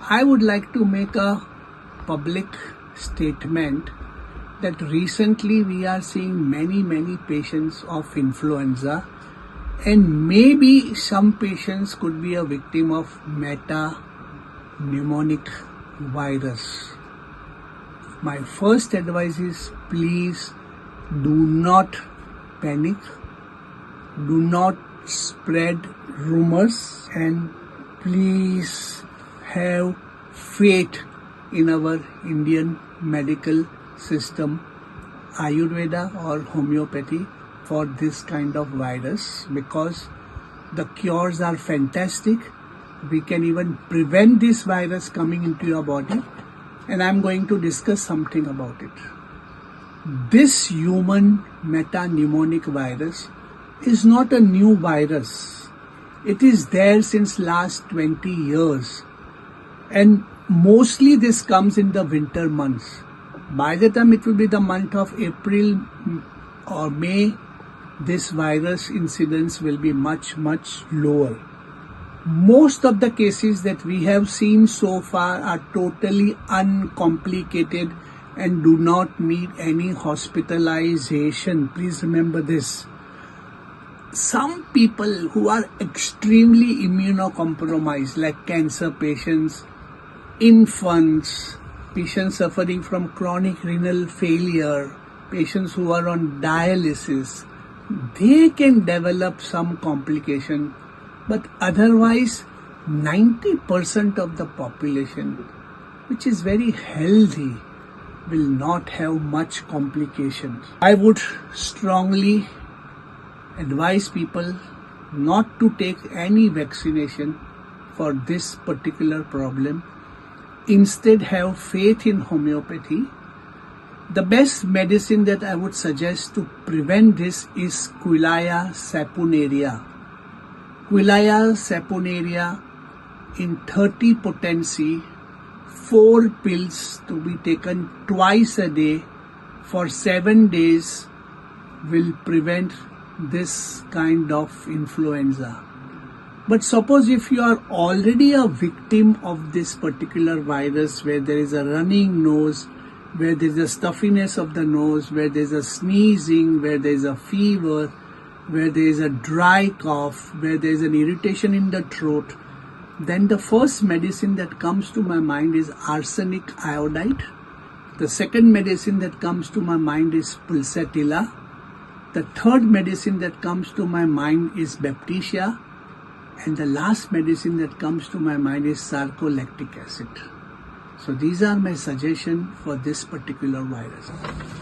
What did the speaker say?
I would like to make a public statement that recently we are seeing many patients of influenza, and maybe some patients could be a victim of meta-pneumonic virus. My first advice is, please do not panic, do not spread rumors, and please have faith in our Indian medical system, Ayurveda or homeopathy, for this kind of virus, because the cures are fantastic. We can even prevent this virus coming into your body, and I'm going to discuss something about it. This human meta-pneumonic virus is not a new virus. It is there since last 20 years, and mostly this comes in the winter months. By the time it will be the month of April or May, this virus incidence will be much lower. Most of the cases that we have seen so far are totally uncomplicated and do not need any hospitalization. Please remember this. Some people who are extremely immunocompromised, like cancer patients, infants, patients suffering from chronic renal failure, patients who are on dialysis, they can develop some complication, but otherwise 90% of the population, which is very healthy, will not have much complications. I would strongly advise people not to take any vaccination for this particular problem. Instead, have faith in homeopathy. The best medicine that I would suggest to prevent this is Quilaya saponaria. Quilaya saponaria in 30 potency, 4 pills to be taken twice a day for 7 days will prevent this kind of influenza. But suppose if you are already a victim of this particular virus, where there is a running nose, where there is a stuffiness of the nose, where there is a sneezing, where there is a fever, where there is a dry cough, where there is an irritation in the throat, then the first medicine that comes to my mind is arsenic iodide. The second medicine that comes to my mind is pulsatilla. The third medicine that comes to my mind is baptisia. And the last medicine that comes to my mind is sarcolactic acid. So these are my suggestions for this particular virus.